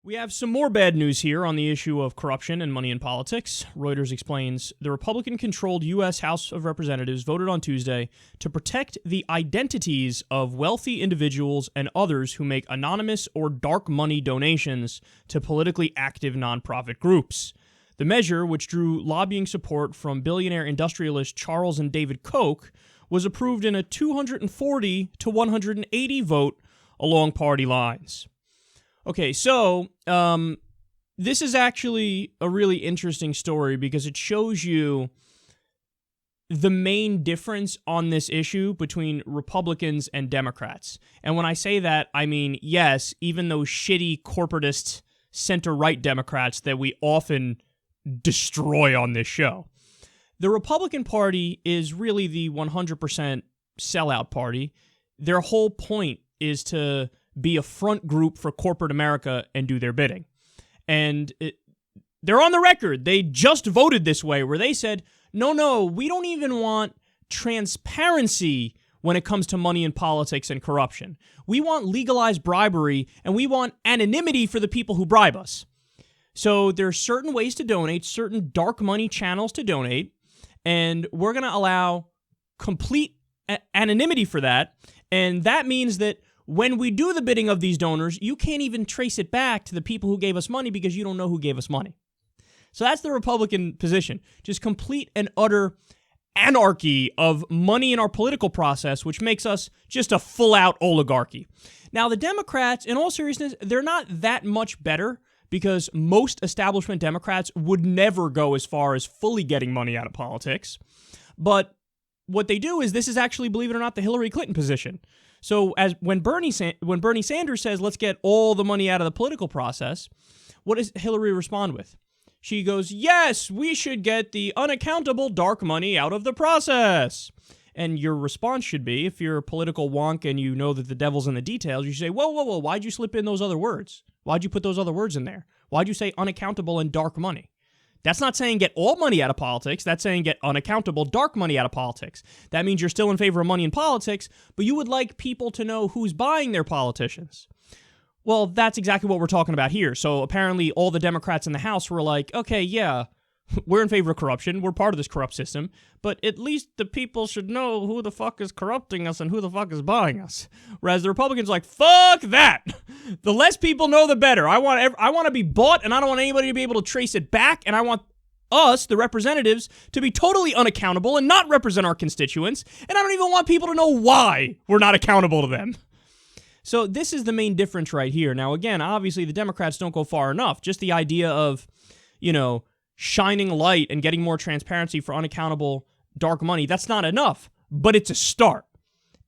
We have some more bad news here on the issue of corruption and money in politics. Reuters explains the Republican-controlled U.S. House of Representatives voted on Tuesday to protect the identities of wealthy individuals and others who make anonymous or dark money donations to politically active nonprofit groups. The measure, which drew lobbying support from billionaire industrialist Charles and David Koch, was approved in a 240 to 180 vote along party lines. Okay, so this is actually a really interesting story because it shows you the main difference on this issue between Republicans and Democrats. And when I say that, I mean, yes, even those shitty corporatist center-right Democrats that we often destroy on this show. The Republican Party is really the 100% sellout party. Their whole point is to be a front group for corporate America and do their bidding. And they're on the record. They just voted this way where they said, no, we don't even want transparency when it comes to money in politics and corruption. We want legalized bribery and we want anonymity for the people who bribe us. So there are certain ways to donate, certain dark money channels to donate, and we're going to allow complete anonymity for that. And that means that when we do the bidding of these donors, you can't even trace it back to the people who gave us money because you don't know who gave us money. So that's the Republican position. Just complete and utter anarchy of money in our political process, which makes us just a full-out oligarchy. Now, the Democrats, in all seriousness, they're not that much better because most establishment Democrats would never go as far as fully getting money out of politics. But what they do is this is actually, believe it or not, the Hillary Clinton position. So when Bernie Sanders says, let's get all the money out of the political process, what does Hillary respond with? She goes, yes, we should get the unaccountable dark money out of the process. And your response should be, if you're a political wonk and you know that the devil's in the details, you should say, whoa, why'd you slip in those other words? Why'd you put those other words in there? Why'd you say unaccountable and dark money? That's not saying get all money out of politics. That's saying get unaccountable dark money out of politics. That means you're still in favor of money in politics, but you would like people to know who's buying their politicians. Well, that's exactly what we're talking about here. So apparently all the Democrats in the House were like, okay, yeah, we're in favor of corruption. We're part of this corrupt system, but at least the people should know who the fuck is corrupting us and who the fuck is buying us. Whereas the Republicans are like, fuck that. The less people know, the better. I want to be bought, and I don't want anybody to be able to trace it back, and I want us, the representatives, to be totally unaccountable and not represent our constituents, and I don't even want people to know why we're not accountable to them. So this is the main difference right here. Now, again, obviously the Democrats don't go far enough. Just the idea of, shining light and getting more transparency for unaccountable dark money, that's not enough, but it's a start.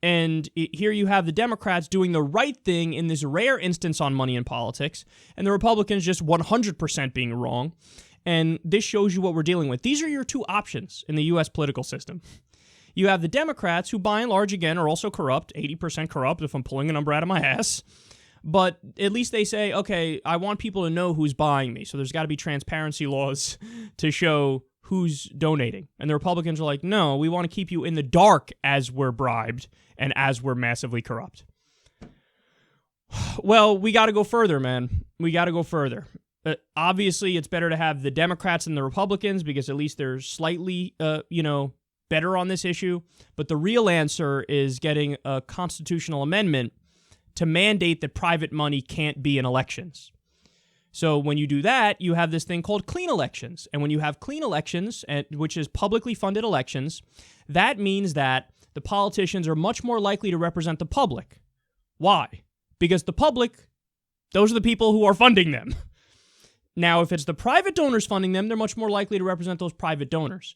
And here you have the Democrats doing the right thing in this rare instance on money in politics, and the Republicans just 100% being wrong. And this shows you what we're dealing with. These are your two options in the U.S. political system. You have the Democrats, who by and large, again, are also corrupt, 80% corrupt if I'm pulling a number out of my ass. But at least they say, okay, I want people to know who's buying me. So there's got to be transparency laws to show who's donating. And the Republicans are like, no, we want to keep you in the dark as we're bribed and as we're massively corrupt. Well, we got to go further, man. We got to go further. Obviously, it's better to have the Democrats and the Republicans because at least they're slightly, better on this issue. But the real answer is getting a constitutional amendment to mandate that private money can't be in elections. So when you do that, you have this thing called clean elections. And when you have clean elections, which is publicly funded elections, that means that the politicians are much more likely to represent the public. Why? Because the public, those are the people who are funding them. Now, if it's the private donors funding them, they're much more likely to represent those private donors.